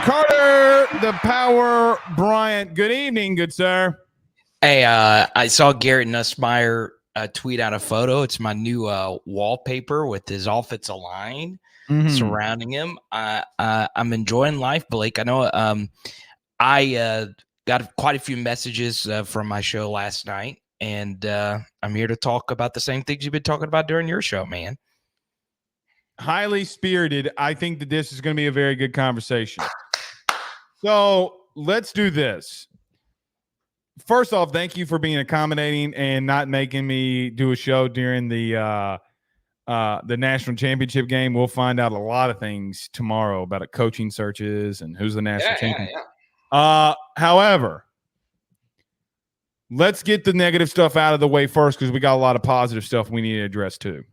Carter, the Power Bryant. Good evening, good sir. Hey, I saw Garrett Nussmeier tweet out a photo. It's my new wallpaper with his offensive line surrounding him. I'm enjoying life, Blake. I know I got quite a few messages from my show last night, and I'm here to talk about the same things you've been talking about during your show, man. Highly spirited. I think that this is going to be a very good conversation. So let's do this. First off, thank you for being accommodating and not making me do a show during the national championship game. We'll find out a lot of things tomorrow about coaching searches and who's the national champion. However, let's get the negative stuff out of the way first because we got a lot of positive stuff we need to address too.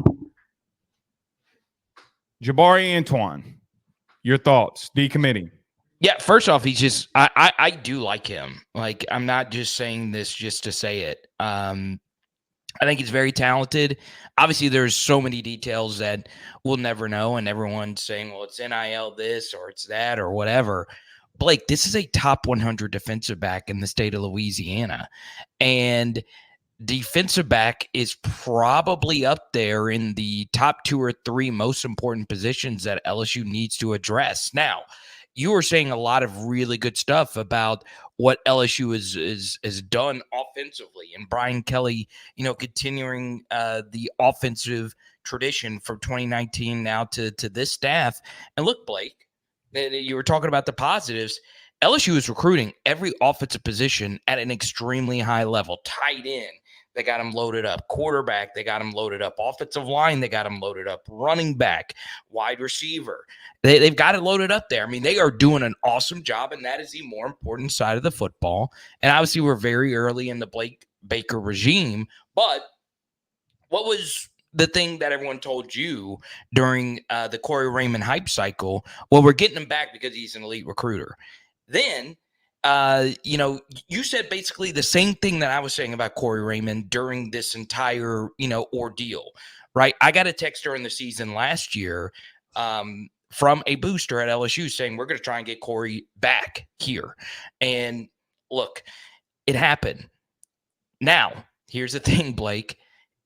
Jabari Antoine, your thoughts? Decommitting. Yeah, first off, he's just I do like him. Like, I'm not just saying this just to say it. I think he's very talented. Obviously, there's so many details that we'll never know, and everyone's saying, well, it's NIL this or it's that or whatever. Blake, this is a top 100 defensive back in the state of Louisiana. And defensive back is probably up there in the top 2 or 3 most important positions that LSU needs to address. Now, you were saying a lot of really good stuff about what LSU is done offensively, and Brian Kelly, continuing the offensive tradition from 2019 now to this staff. And look, Blake, you were talking about the positives. LSU is recruiting every offensive position at an extremely high level. Tight end, they got him loaded up. Quarterback, they got him loaded up. Offensive line, they got him loaded up. Running back, wide receiver, they've got it loaded up there. I mean, they are doing an awesome job, and that is the more important side of the football. And obviously, we're very early in the Blake Baker regime. But what was the thing that everyone told you during the Corey Raymond hype cycle? Well, we're getting him back because he's an elite recruiter. Then you said basically the same thing that I was saying about Corey Raymond during this entire, ordeal, right? I got a text during the season last year from a booster at LSU saying, we're going to try and get Corey back here. And look, it happened. Now, here's the thing, Blake.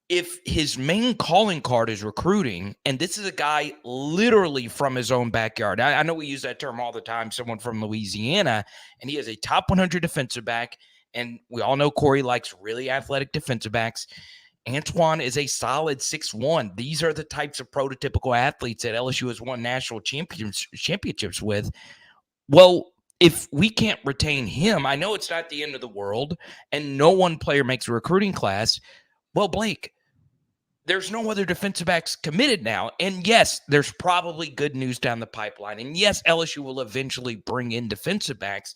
If his main calling card is recruiting, and this is a guy literally from his own backyard. I know we use that term all the time, someone from Louisiana, and he is a top 100 defensive back, and we all know Corey likes really athletic defensive backs. Antoine is a solid 6'1". These are the types of prototypical athletes that LSU has won national championships with. Well, if we can't retain him, I know it's not the end of the world, and no one player makes a recruiting class. Well, Blake, there's no other defensive backs committed now. And yes, there's probably good news down the pipeline. And yes, LSU will eventually bring in defensive backs,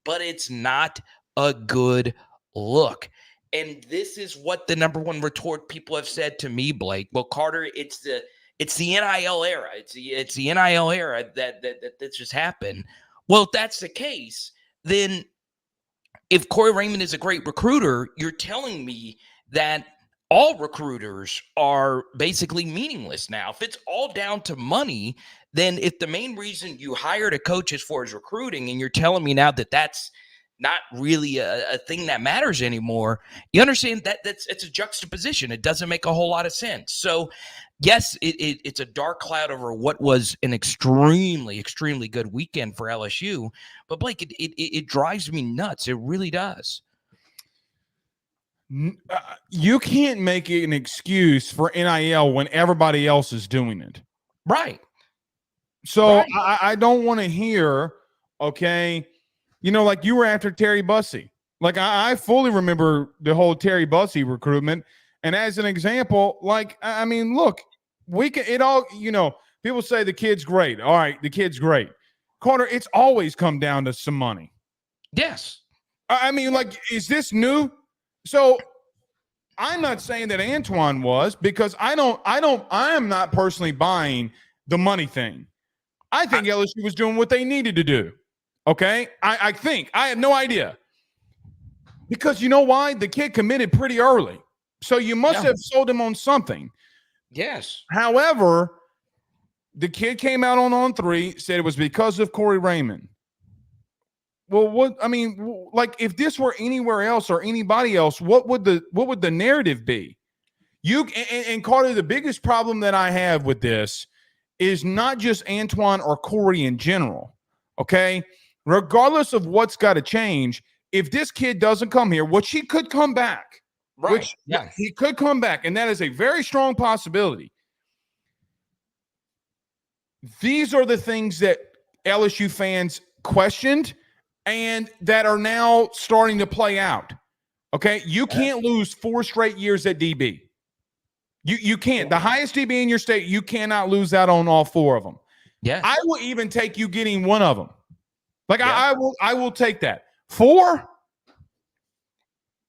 but it's not a good look. And this is what the number one retort people have said to me, Blake. Well, Carter, it's the NIL era. It's the NIL era that just happened. Well, if that's the case, then if Corey Raymond is a great recruiter, you're telling me that all recruiters are basically meaningless now. If it's all down to money, then if the main reason you hired a coach is for his recruiting, and you're telling me now that that's not really a thing that matters anymore, you understand that it's a juxtaposition. It doesn't make a whole lot of sense. So yes, it's a dark cloud over what was an extremely, extremely good weekend for LSU. But Blake, it drives me nuts. It really does. You can't make it an excuse for NIL when everybody else is doing it. Right. So right. I don't want to hear, okay, like you were after Terry Bussey. Like I fully remember the whole Terry Bussey recruitment. And as an example, like, I mean, look, we can, it all, people say the kid's great. All right, the kid's great. Carter, it's always come down to some money. Yes. I mean, like, is this new? So I'm not saying that Antoine was, because I am not personally buying the money thing. I think LSU was doing what they needed to do. Okay. I think I have no idea, because you know why? The kid committed pretty early. So you must have sold him on something. Yes. However, the kid came out on 3, said it was because of Corey Raymond. Well, like if this were anywhere else or anybody else, what would the narrative be? And Carter, the biggest problem that I have with this is not just Antoine or Corey in general. Okay, regardless of what's got to change, if this kid doesn't come here, which he could come back, he could come back, and that is a very strong possibility. These are the things that LSU fans questioned and that are now starting to play out. Okay, you can't lose 4 straight years at DB. You can't. The highest DB in your state, you cannot lose out on all 4 of them. Yeah, I will even take you getting one of them. Like I will take that. 4.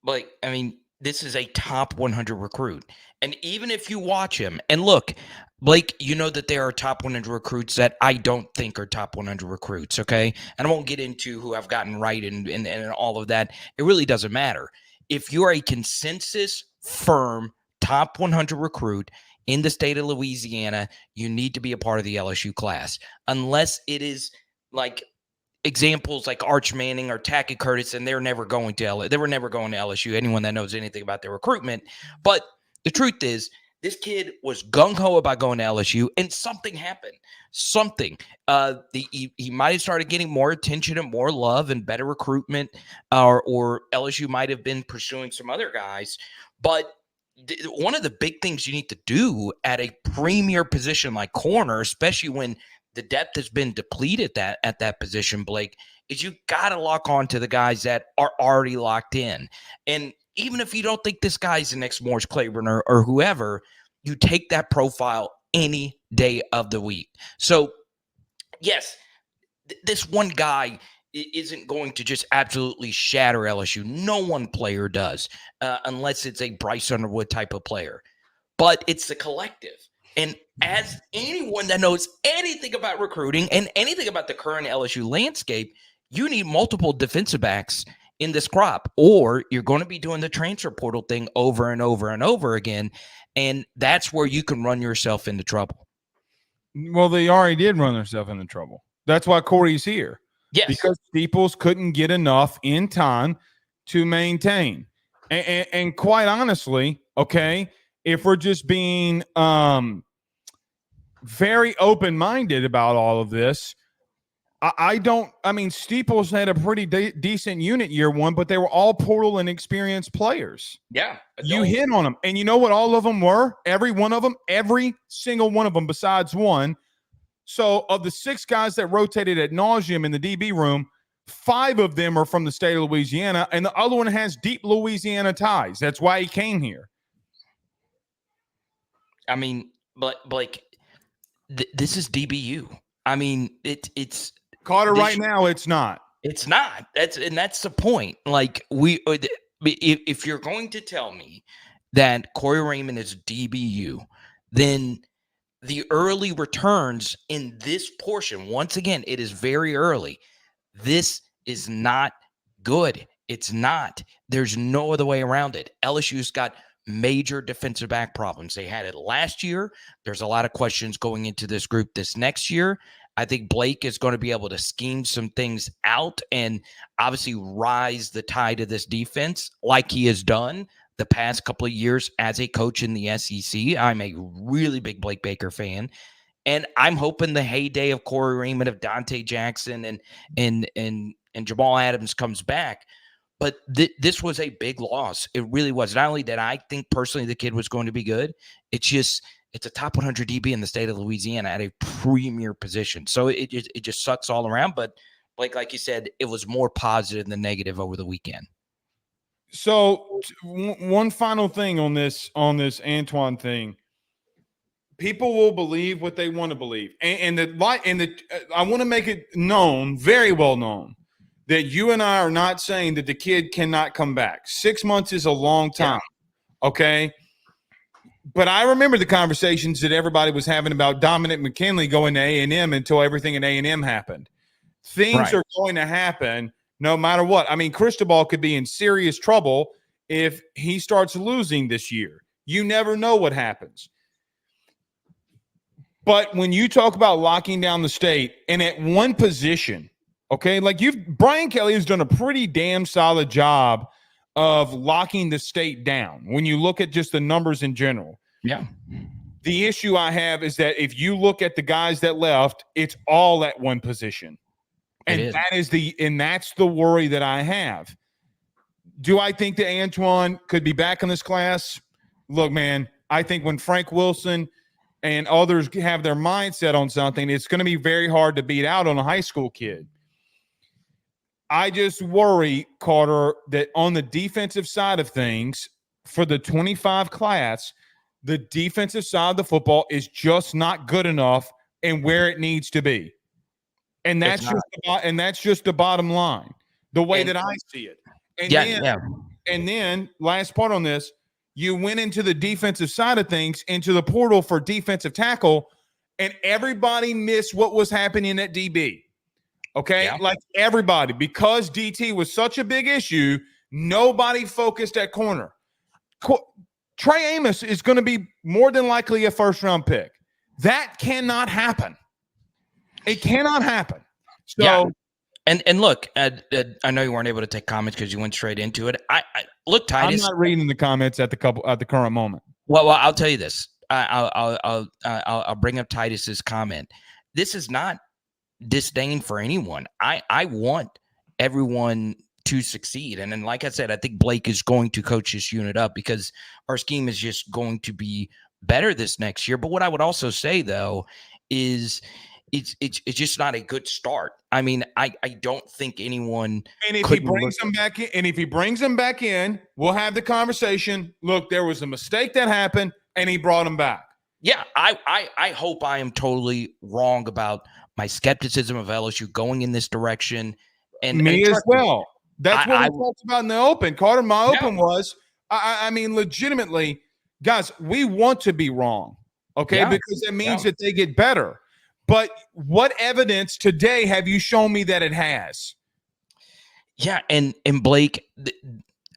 Like, I mean, this is a top 100 recruit. And even if you watch him, and look, Blake, you know that there are top 100 recruits that I don't think are top 100 recruits, okay? And I won't get into who I've gotten right and all of that. It really doesn't matter. If you're a consensus firm top 100 recruit in the state of Louisiana, you need to be a part of the LSU class. Unless it is like examples like Arch Manning or Tackett Curtis, and they were never going to LSU, anyone that knows anything about their recruitment. But the truth is, this kid was gung-ho about going to LSU, and something happened. He might have started getting more attention and more love and better recruitment, or LSU might have been pursuing some other guys. But one of the big things you need to do at a premier position like corner, especially when the depth has been depleted at that position, Blake, is you got to lock on to the guys that are already locked in. And even if you don't think this guy's the next Morris Claiborne or whoever, you take that profile any day of the week. So, yes, this one guy isn't going to just absolutely shatter LSU. No one player does, unless it's a Bryce Underwood type of player. But it's the collective. And as anyone that knows anything about recruiting and anything about the current LSU landscape, you need multiple defensive backs in this crop, or you're going to be doing the transfer portal thing over and over and over again. And that's where you can run yourself into trouble. Well, they already did run themselves into trouble. That's why Corey's here. Yes. Because Steeples couldn't get enough in time to maintain. And quite honestly, okay, if we're just being very open-minded about all of this, Steeples had a pretty decent unit year one, but they were all portal and experienced players. Yeah. You hit on them. And you know what all of them were? Every single one of them besides one. So of the 6 guys that rotated ad nauseum in the DB room, 5 of them are from the state of Louisiana, and the other one has deep Louisiana ties. That's why he came here. I mean, but Blake, this is DBU. I mean, it's Carter right now. It's not. It's not. That's the point. Like if you're going to tell me that Corey Raymond is DBU, then the early returns in this portion, once again, it is very early. This is not good. It's not. There's no other way around it. LSU's got major defensive back problems. They had it last year. There's a lot of questions going into this group this next year. I think Blake is going to be able to scheme some things out and obviously rise the tide of this defense like he has done the past couple of years as a coach in the SEC. I'm a really big Blake Baker fan, and I'm hoping the heyday of Corey Raymond, of Dante Jackson, and Jamal Adams comes back. But this was a big loss. It really was. Not only that I think personally the kid was going to be good, it's a top 100 DB in the state of Louisiana at a premier position. So it just sucks all around. But like you said, it was more positive than negative over the weekend. So one final thing on this Antoine thing. People will believe what they want to believe. I want to make it known, very well known, that you and I are not saying that the kid cannot come back. 6 months is a long time. Yeah. Okay. But I remember the conversations that everybody was having about Dominic McKinley going to A&M until everything at A&M happened. Things are going to happen no matter what. I mean, Cristobal could be in serious trouble if he starts losing this year. You never know what happens. But when you talk about locking down the state, and at one position, Okay, like Brian Kelly has done a pretty damn solid job of locking the state down when you look at just the numbers in general. Yeah. The issue I have is that if you look at the guys that left, it's all at one position. And that's the worry that I have. Do I think that Antoine could be back in this class? Look, man, I think when Frank Wilson and others have their mindset on something, it's going to be very hard to beat out on a high school kid. I just worry, Carter, that on the defensive side of things for the 25 class, the defensive side of the football is just not good enough and where it needs to be. And that's just the bottom line, the way that I see it. And then last part on this, you went into the defensive side of things, into the portal for defensive tackle, and everybody missed what was happening at DB. Okay, like everybody, because DT was such a big issue, nobody focused at corner. Trey Amos is going to be more than likely a first-round pick. That cannot happen. It cannot happen. So, and look, I know you weren't able to take comments because you went straight into it. I look, Titus. I'm not reading the comments at the current moment. Well, I'll tell you this. I'll bring up Titus's comment. This is not disdain for anyone. I want everyone to succeed. And then, like I said, I think Blake is going to coach this unit up because our scheme is just going to be better this next year. But what I would also say, though, is it's just not a good start. I mean, I don't think anyone. And if he brings them back in, we'll have the conversation. Look, there was a mistake that happened, and he brought him back. Yeah, I hope I am totally wrong about my skepticism of LSU going in this direction. And as well. That's what we talked about in the open. Carter, my open was, I mean, legitimately, guys, we want to be wrong, okay? Because it means that they get better. But what evidence today have you shown me that it has? Yeah, and Blake,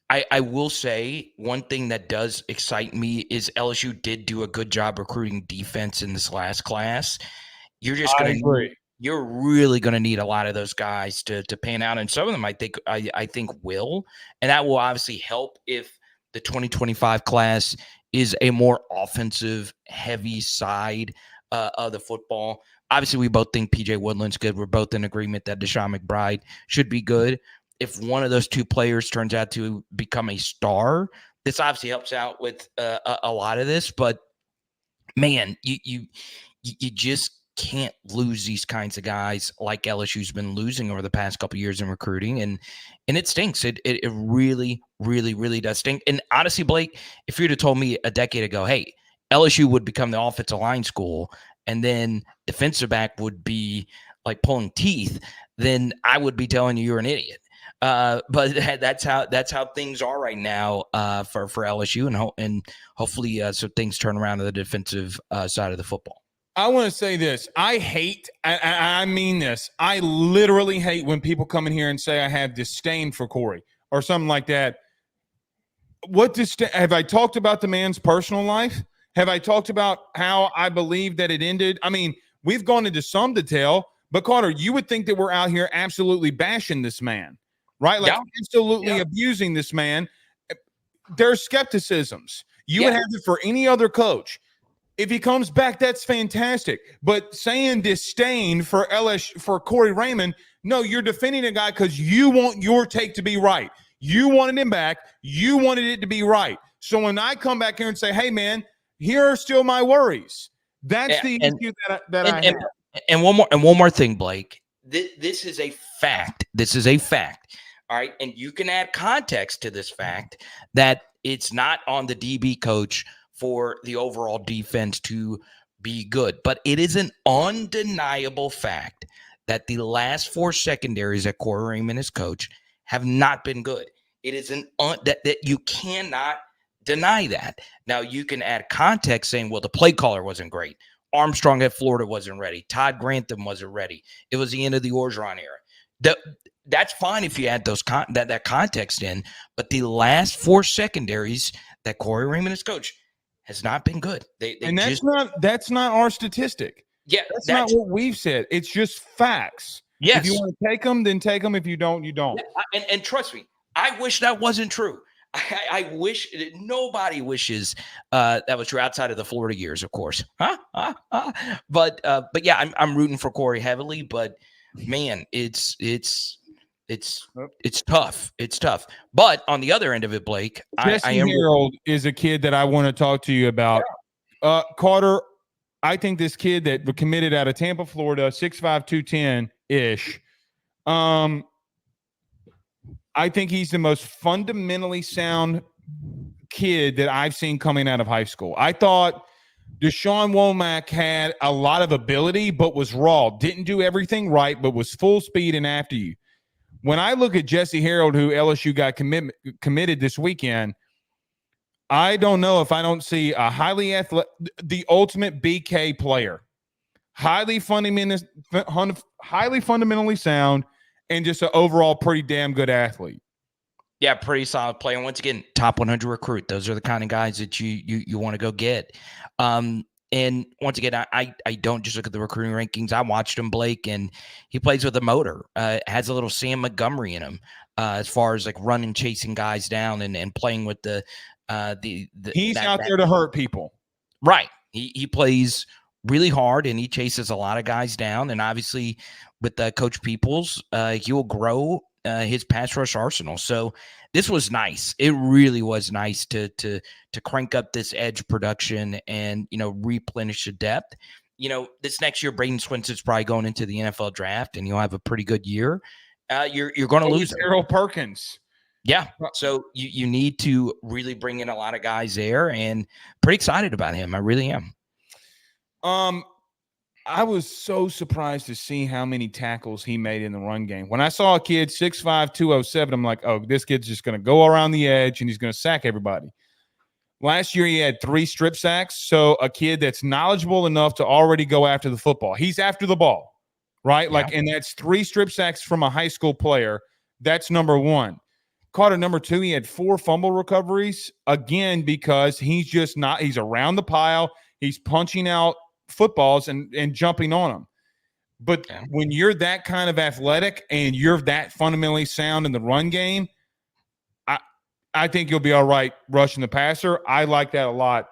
I will say one thing that does excite me is LSU did do a good job recruiting defense in this last class. You're just going to you're really going to need a lot of those guys to pan out, and some of them I think will, and that will obviously help if the 2025 class is a more offensive heavy side of the football. Obviously, we both think PJ Woodland's good. We're both in agreement that Deshaun McBride should be good. If one of those two players turns out to become a star, this obviously helps out with a lot of this. But man, you just can't lose these kinds of guys like LSU's been losing over the past couple of years in recruiting, and it stinks. It really, really, really does stink. And honestly, Blake, if you'd have told me a decade ago, hey, LSU would become the offensive line school, and then defensive back would be like pulling teeth, then I would be telling you're an idiot. But that's how things are right now for LSU, and hopefully so things turn around to the defensive side of the football. I want to say this. I mean this. I literally hate when people come in here and say I have disdain for Corey or something like that. Have I talked about the man's personal life? Have I talked about how I believe that it ended? I mean, we've gone into some detail, but Carter, you would think that we're out here absolutely bashing this man, right? Like absolutely abusing this man. There's skepticisms. You would have it for any other coach. If he comes back, that's fantastic. But saying disdain for for Corey Raymond, no, you're defending a guy because you want your take to be right. You wanted him back. You wanted it to be right. So when I come back here and say, hey, man, here are still my worries. That's the issue that I have. And one more thing, Blake. This is a fact. This is a fact. All right. And you can add context to this fact that it's not on the DB coach for the overall defense to be good. But it is an undeniable fact that the last four secondaries that Corey Raymond has coached have not been good. It is that you cannot deny that. Now, you can add context saying, well, the play caller wasn't great. Armstrong at Florida wasn't ready. Todd Grantham wasn't ready. It was the end of the Orgeron era. That's fine if you add that context in, but the last four secondaries that Corey Raymond has coached has not been good. That's not our statistic. Yeah, that's not what we've said. It's just facts. If you Yes. want to take them, then take them. If you don't, you don't. And trust me, I wish that wasn't true. I wish nobody wishes that was true outside of the Florida years, of course. But yeah, I'm rooting for Corey heavily. But man, it's tough. It's tough. But on the other end of it, Bleak, I Jesse am. Harrold is a kid that I want to talk to you about. Carter, I think this kid that committed out of Tampa, Florida, 6'5", 210-ish. I think he's the most fundamentally sound kid that I've seen coming out of high school. I thought Deshaun Womack had a lot of ability, but was raw. Didn't do everything right, but was full speed and after you. When I look at Jesse Harrold, who LSU got committed this weekend, I don't know if I don't see a highly athletic, the ultimate BK player, highly fundamentally sound, and just an overall pretty damn good athlete. Yeah, pretty solid player. Once again, top 100 recruit. Those are the kind of guys that you want to go get. And once again, I don't just look at the recruiting rankings. I watched him, Bleak, and he plays with a motor. Has a little Sam Montgomery in him as far as like running, chasing guys down, and playing with the He's out there to hurt people. Right. He plays really hard and he chases a lot of guys down. And obviously, with Coach Peoples, he will grow his pass rush arsenal. So this was nice. It really was nice to crank up this edge production and replenish the depth. This next year, Braden Swinson's probably going into the NFL draft, and you'll have a pretty good year. You're going to lose Harold Perkins. Yeah. So you need to really bring in a lot of guys there, and pretty excited about him. I really am. I was so surprised to see how many tackles he made in the run game. When I saw a kid 6'5", 207, I'm like, oh, this kid's just going to go around the edge and he's going to sack everybody. Last year, he had 3 strip sacks. So a kid that's knowledgeable enough to already go after the football. He's after the ball, right? Yeah. And that's 3 strip sacks from a high school player. That's number 1. Carter, number 2, he had 4 fumble recoveries, again, because he's around the pile. He's punching out footballs and jumping on them. But when you're that kind of athletic and you're that fundamentally sound in the run game, I think you'll be all right rushing the passer. I like that a lot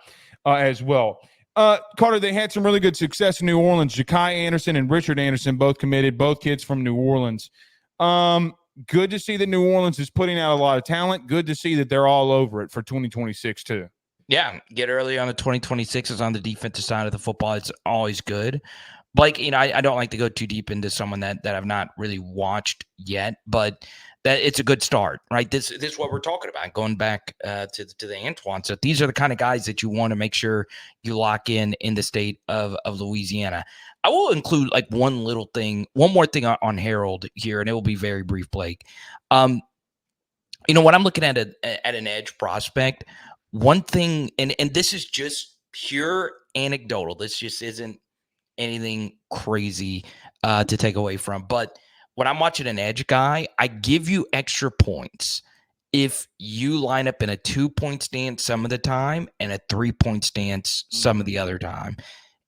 as well. Carter, they had some really good success in New Orleans. Ja'Kai Anderson and Richard Anderson both committed, both kids from New Orleans. Good to see that New Orleans is putting out a lot of talent. Good to see that they're all over it for 2026 too. Yeah, get early on the 2026s on the defensive side of the football. It's always good. Blake, I don't like to go too deep into someone that I've not really watched yet, but that it's a good start, right? This is what we're talking about, going back to the Antoine. So these are the kind of guys that you want to make sure you lock in the state of Louisiana. I will include like one more thing on Harrold here, and it will be very brief, Blake. When I'm looking at an edge prospect, one thing, and this is just pure anecdotal. This just isn't anything crazy to take away from. But when I'm watching an edge guy, I give you extra points if you line up in a 2-point stance some of the time and a 3-point stance some of the other time.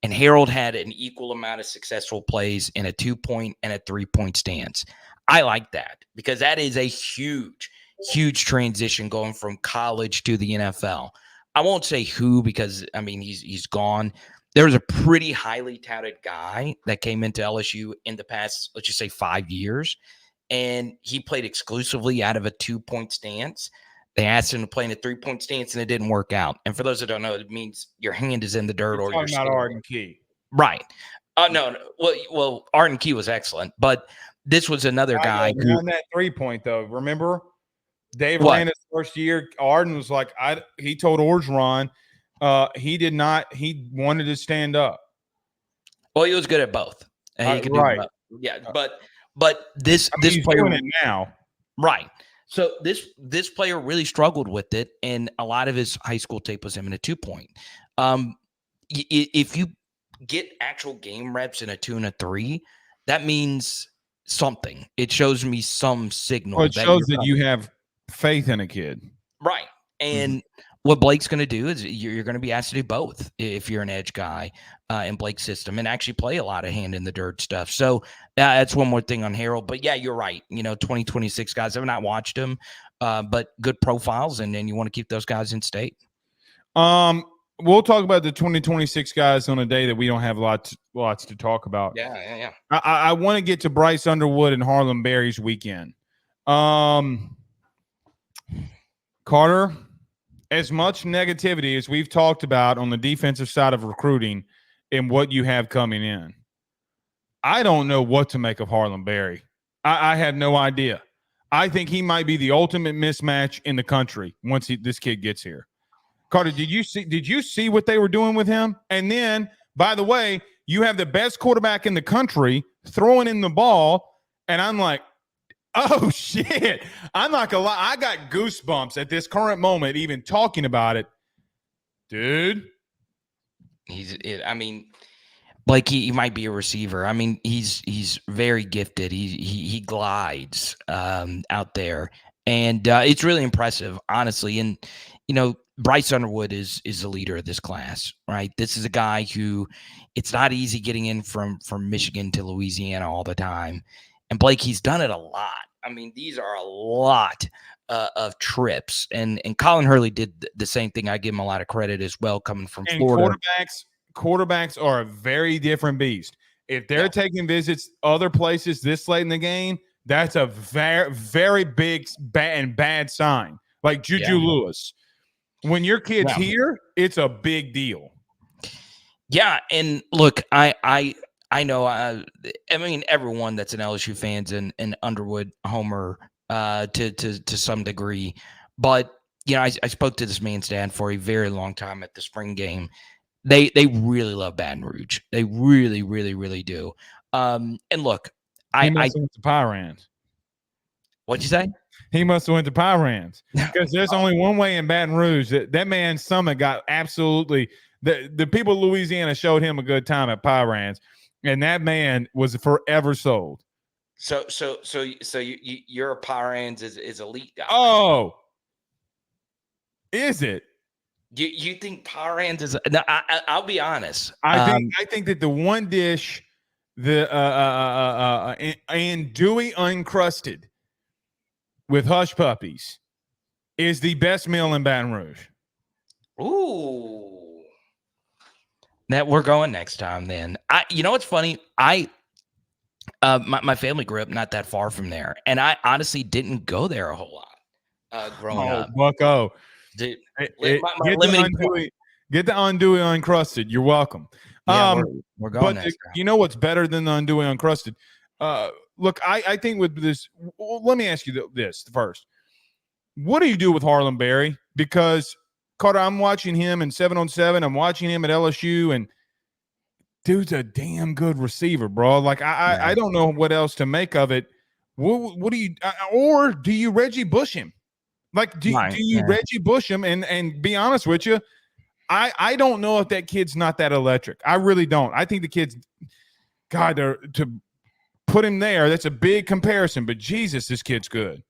And Harrold had an equal amount of successful plays in a 2-point and a 3-point stance. I like that because that is a huge transition going from college to the NFL. I won't say who because, he's gone. There was a pretty highly touted guy that came into LSU in the past, let's just say 5 years, and he played exclusively out of a 2-point stance. They asked him to play in a 3-point stance, and it didn't work out. And for those that don't know, it means your hand is in the dirt. You're or talking about Arden Key. Right. No. Well, Arden Key was excellent, but this was another guy. On that 3-point, though, remember? Dave ran his first year. Arden was like, he told Orgeron he wanted to stand up. Well, he was good at both. He could do both. Yeah, but this he's player doing it now. Right. So this player really struggled with it, and a lot of his high school tape was him in a 2-point. If you get actual game reps in a 2 and a 3, that means something. It shows me some signal. Well, it shows that you have faith in a kid. Right. And what Blake's going to do is you're going to be asked to do both if you're an edge guy in Blake's system and actually play a lot of hand in the dirt stuff. So that's one more thing on Harrold. But yeah, you're right. 2026 guys, I've not watched them, but good profiles, and then you want to keep those guys in state. We'll talk about the 2026 guys on a day that we don't have lots to talk about. Yeah. I want to get to Bryce Underwood and Harlem Berry's weekend. Carter, as much negativity as we've talked about on the defensive side of recruiting and what you have coming in, I don't know what to make of Harlem Berry. I have no idea. I think he might be the ultimate mismatch in the country once this kid gets here. Carter, did you see what they were doing with him? And then, by the way, you have the best quarterback in the country throwing in the ball, and I'm like, oh, shit. I'm not going to lie. I got goosebumps at this current moment even talking about it. Dude. Blake, he might be a receiver. I mean, he's very gifted. He glides out there, and it's really impressive, honestly. And, Bryce Underwood is the leader of this class, right? This is a guy who it's not easy getting in from Michigan to Louisiana all the time. And Blake, he's done it a lot. I mean, these are a lot of trips. And Colin Hurley did the same thing. I give him a lot of credit as well, coming from Florida. Quarterbacks are a very different beast. If they're taking visits other places this late in the game, that's a very, very big bad sign. Like Juju Lewis. When your kid's here, it's a big deal. Yeah, and look, I know. I mean, everyone that's an LSU fans and Underwood homer to some degree, but I spoke to this man's dad for a very long time at the spring game. They really love Baton Rouge. They really, really, really do. And look, he must have went to Pirates. What'd you say? He must have went to Pirates because there's only one way in Baton Rouge. That man's stomach got absolutely the people of Louisiana showed him a good time at Pirates, and that man was forever sold. So you're a Pirates is elite guy. Oh, is it? You think Pirates is? No, I'll be honest. I think that the one dish, the andouille uncrusted with hush puppies is the best meal in Baton Rouge. Ooh. That we're going next time then. What's funny? My family grew up not that far from there, and I honestly didn't go there a whole lot growing up. Bucko. Dude, get the andouille uncrusted. You're welcome. Yeah, we're going next time. You know what's better than the andouille uncrusted? Look, I think with this, let me ask you this first. What do you do with Harlem Berry? Because, Carter, I'm watching him in 7-on-7. I'm watching him at LSU, and dude's a damn good receiver, bro. Like, I don't know what else to make of it. What do you – or do you Reggie Bush him? Like, do you Reggie Bush him? And be honest with you, I don't know if that kid's not that electric. I really don't. I think the kid's – God, to – put him there, that's a big comparison, but Jesus, this kid's good.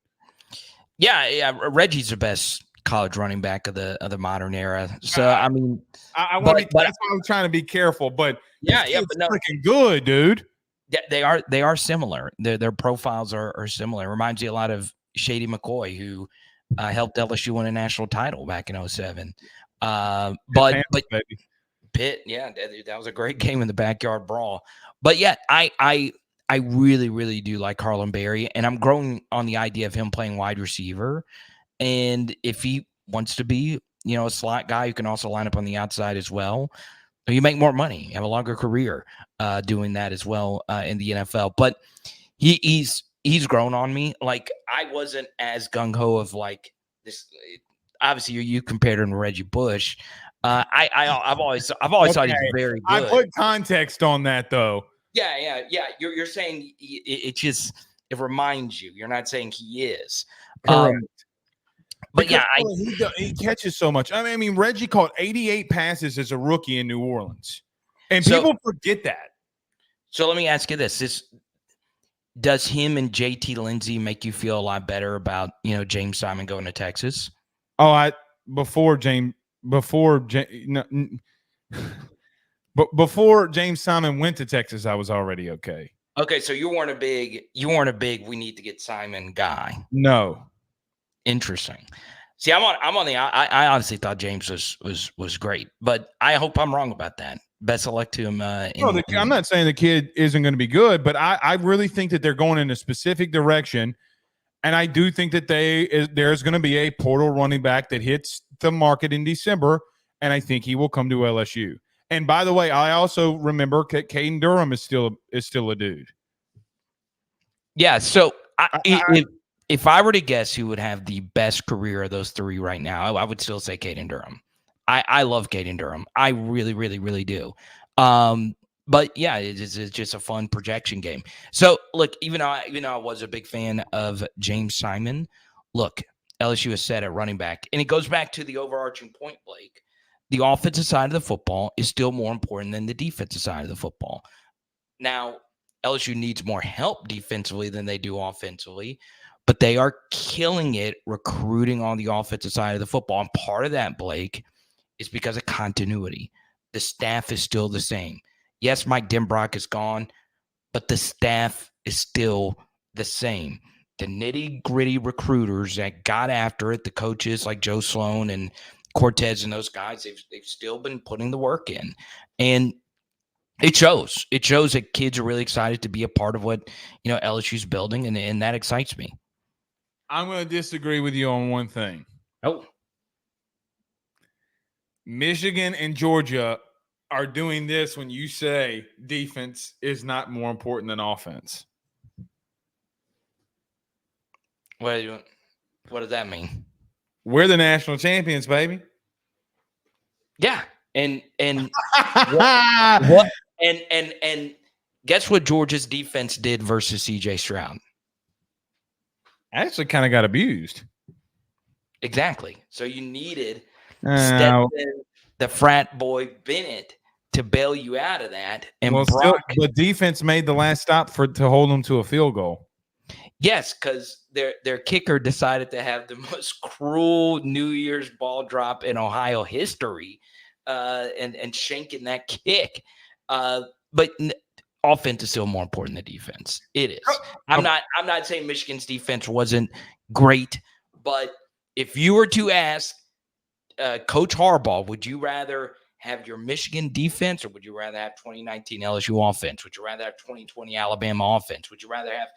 Yeah, Reggie's the best college running back of the modern era. So I mean, that's why I'm trying to be careful. But but no, freaking good, dude. Yeah, they are similar. Their profiles are similar. It reminds you a lot of Shady McCoy, who helped LSU win a national title back in 2007. But Pitt, that was a great game in the backyard brawl. But yeah, I really, really do like Harlem Berry, and I'm growing on the idea of him playing wide receiver. And if he wants to be, a slot guy who can also line up on the outside as well, you make more money, have a longer career doing that as well in the NFL. But he's grown on me. Like, I wasn't as gung-ho of like this. Obviously, you compared him to Reggie Bush. I've always thought he's very good. I put context on that though. Yeah. You're saying it reminds you. You're not saying he is. Correct. But because, he catches so much. I mean, Reggie caught 88 passes as a rookie in New Orleans, and people forget that. So let me ask you this: does him and JT Lindsay make you feel a lot better about James Simon going to Texas? Oh, before James before no, but before James Simon went to Texas, I was already okay. Okay, so you weren't a big we need to get Simon guy. No. Interesting. See, I'm on the I honestly thought James was great, but I hope I'm wrong about that. Best of luck to him. I'm not saying the kid isn't going to be good, but I really think that they're going in a specific direction. And I do think that there's going to be a portal running back that hits the market in December, and I think he will come to LSU. And by the way, I also remember Caden Durham is still a dude. Yeah. So if I were to guess who would have the best career of those three right now, I would still say Caden Durham. I love Caden Durham. I really, really, really do. But yeah, it's just a fun projection game. So look, even though I was a big fan of James Simon, look, LSU is set at running back, and it goes back to the overarching point, Blake. The offensive side of the football is still more important than the defensive side of the football. Now, LSU needs more help defensively than they do offensively, but they are killing it recruiting on the offensive side of the football. And part of that, Blake, is because of continuity. The staff is still the same. Yes, Mike Denbrock is gone, but the staff is still the same. The nitty-gritty recruiters that got after it, the coaches like Joe Sloan and Cortez and those guys, they've still been putting the work in. And it shows. It shows that kids are really excited to be a part of what LSU's building, and that excites me. I'm going to disagree with you on one thing. Oh. Michigan and Georgia are doing this when you say defense is not more important than offense. What does that mean? We're the national champions, baby. Yeah. And what and guess what Georgia's defense did versus CJ Stroud? Actually kind of got abused. Exactly. So you needed Stetson, the frat boy Bennett, to bail you out of that. And the defense made the last stop to hold them to a field goal. Yes, because their kicker decided to have the most cruel New Year's ball drop in Ohio history, and shanking that kick. But offense is still more important than defense. It is. I'm not saying Michigan's defense wasn't great, but if you were to ask Coach Harbaugh, would you rather have your Michigan defense, or would you rather have 2019 LSU offense? Would you rather have 2020 Alabama offense? Would you rather have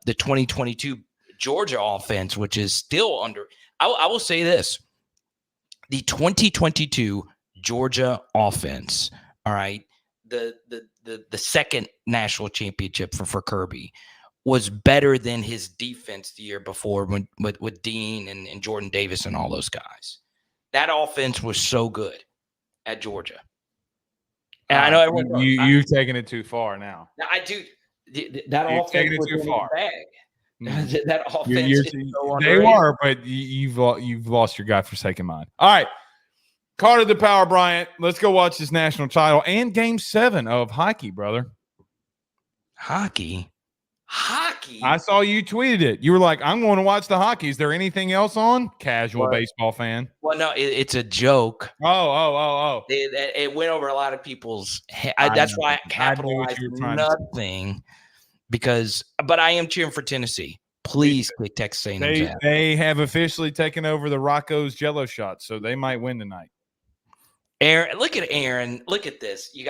the 2022 Georgia offense, which is still under? I will say this: the 2022 Georgia offense, all right, the second national championship for Kirby, was better than his defense the year before with Dean and Jordan Davis and all those guys. That offense was so good at Georgia. And I know everyone you've taken it too far now. I do. That offense was too far. That offense is so they were, but you've lost your godforsaken mind. All right. Carter the Power Bryant. Let's go watch this national title and game 7 of hockey, brother. Hockey. I saw you tweeted it. You were like, I'm going to watch the hockey. Is there anything else on? Casual baseball fan. Well, no, it's a joke. Oh. It went over a lot of people's head. That's why I capitalized nothing. But I am cheering for Tennessee. Please kick Texas A&M. They have officially taken over the Rocco's Jello shot, so they might win tonight. Aaron, look at Aaron. Look at this. You got